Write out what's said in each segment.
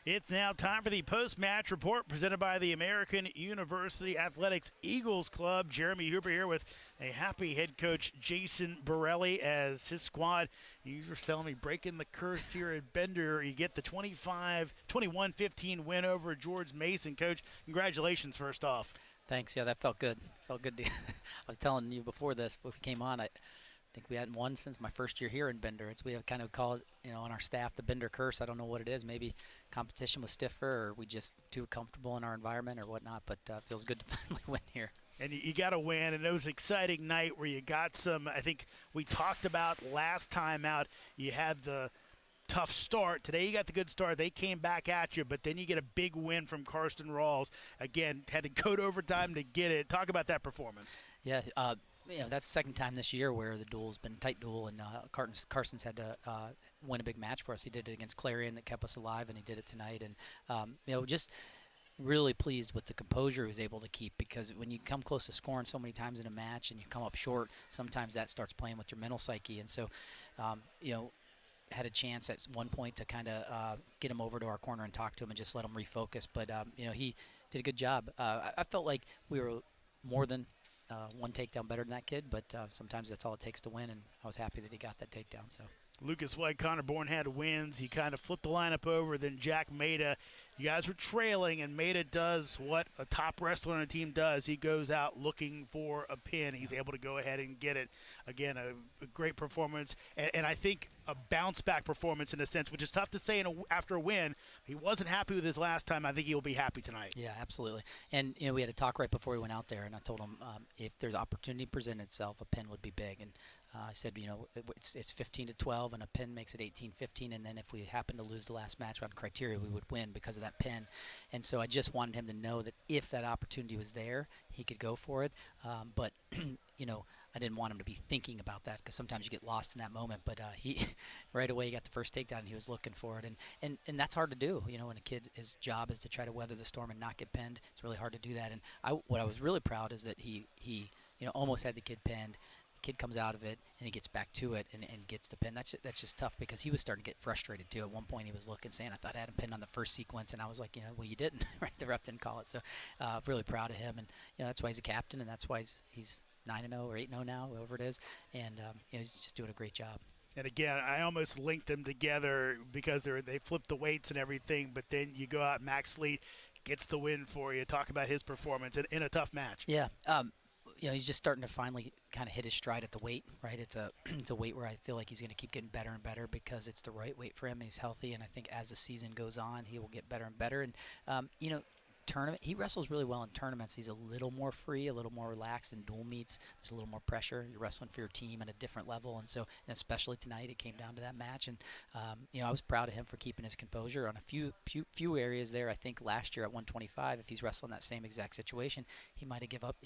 It's now time for the post-match report presented by the American University Athletics Eagles Club. Jeremy Huber here with a happy head coach Jason Borrelli as his squad. You were telling me breaking the curse here at Bender. You get the 21-15 win over George Mason. Coach, congratulations first off. Thanks. Yeah, that felt good. Felt good. I was telling you before this, before we came on, I think we hadn't won since my first year here in Bender. We have kind of call it, on our staff, the Bender curse. I don't know what it is. Maybe competition was stiffer, or we just too comfortable in our environment, or whatnot. But feels good to finally win here. And you got to win, and it was an exciting night where you got some. I think we talked about last time out. You had the tough start. Today you got the good start. They came back at you, but then you get a big win from Karsten Rawls. Again, had to go to overtime to get it. Talk about that performance. Yeah. That's the second time this year where the duel's been a tight duel, and Carson's had to win a big match for us. He did it against Clarion that kept us alive, and he did it tonight. And, just really pleased with the composure he was able to keep, because when you come close to scoring so many times in a match and you come up short, sometimes that starts playing with your mental psyche. And so, had a chance at one point to kind of get him over to our corner and talk to him and just let him refocus. But, he did a good job. I felt like we were more than one takedown better than that kid, but sometimes that's all it takes to win, and I was happy that he got that takedown. So Lucas White, Connor Bourne had wins. He kind of flipped the lineup over. Then Jack Maida, you guys were trailing, and Maida does what a top wrestler on a team does. He goes out looking for a pin. He's able to go ahead and get it. Again, a great performance, and I think a bounce-back performance in a sense, which is tough to say after a win. He wasn't happy with his last time. I think he'll be happy tonight. Yeah, absolutely. And, we had a talk right before we went out there, and I told him if there's opportunity to present itself, a pin would be big. And I said, it's 15-12, and a pin makes it 18-15, and then if we happen to lose the last match on criteria, we would win because of that pin. And so I just wanted him to know that if that opportunity was there, he could go for it. But, I didn't want him to be thinking about that, because sometimes you get lost in that moment. But he right away he got the first takedown, and he was looking for it. And that's hard to do. When a kid, his job is to try to weather the storm and not get pinned. It's really hard to do that. And what I was really proud is that he almost had the kid pinned. Kid comes out of it and he gets back to it and gets the pin. That's just tough, because he was starting to get frustrated too. At one point he was looking, saying, I thought I had him pinned on the first sequence, and I was like, well, you didn't. Right? The ref didn't call it. So really proud of him, and that's why he's a captain, and that's why he's 9-0 or 8-0 now, whatever it is, and he's just doing a great job. And again, I almost linked them together because they flipped the weights and everything, but then you go out, Max Sleet gets the win for you. Talk about his performance in a tough match. Yeah. He's just starting to finally kind of hit his stride at the weight, right? It's a weight where I feel like he's going to keep getting better and better, because it's the right weight for him. He's healthy, and I think as the season goes on, he will get better and better. And, tournament, he wrestles really well in tournaments. He's a little more free, a little more relaxed. In dual meets, there's a little more pressure. You're wrestling for your team at a different level, and especially tonight, it came down to that match. And I was proud of him for keeping his composure on a few areas there. I think last year at 125, if he's wrestling that same exact situation, he might give up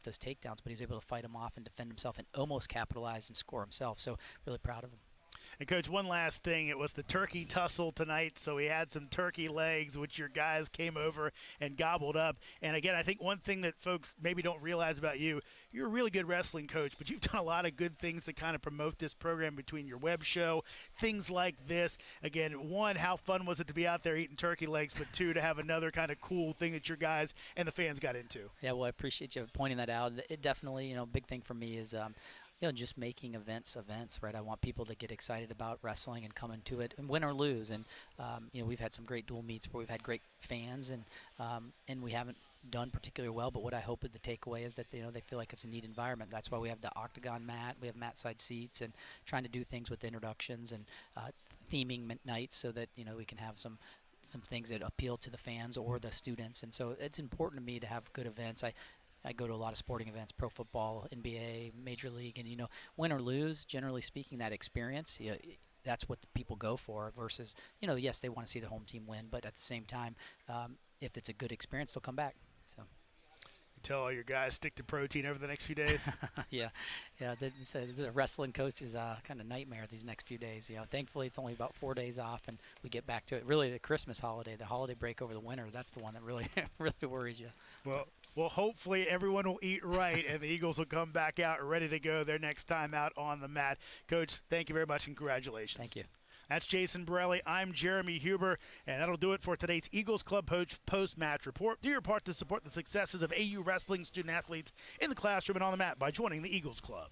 those takedowns, but he was able to fight them off and defend himself and almost capitalize and score himself. So really proud of him. And, Coach, one last thing. It was the turkey tussle tonight, so we had some turkey legs, which your guys came over and gobbled up. And, again, I think one thing that folks maybe don't realize about you, you're a really good wrestling coach, but you've done a lot of good things to kind of promote this program between your web show, things like this. Again, one, how fun was it to be out there eating turkey legs, but two, to have another kind of cool thing that your guys and the fans got into. Yeah, well, I appreciate you pointing that out. It definitely, big thing for me is just making events, right? I want people to get excited about wrestling and come into it, and win or lose. And we've had some great dual meets where we've had great fans, and we haven't done particularly well. But what I hope that the takeaway is that they feel like it's a neat environment. That's why we have the octagon mat, we have mat side seats, and trying to do things with introductions and theming nights so that we can have some things that appeal to the fans or the students. And so it's important to me to have good events. I go to a lot of sporting events, pro football, NBA, Major League, and, win or lose, generally speaking, that experience, that's what the people go for versus, yes, they want to see the home team win, but at the same time, if it's a good experience, they'll come back. So. You tell all your guys stick to protein over the next few days. Yeah. The wrestling coach is kind of nightmare these next few days. Thankfully it's only about 4 days off, and we get back to it. Really, the Christmas holiday, the holiday break over the winter, that's the one that really really worries you. Well, hopefully everyone will eat right, and the Eagles will come back out ready to go their next time out on the mat. Coach, thank you very much, and congratulations. Thank you. That's Jason Borrelli. I'm Jeremy Huber, and that'll do it for today's Eagles Club post-match report. Do your part to support the successes of AU wrestling student athletes in the classroom and on the mat by joining the Eagles Club.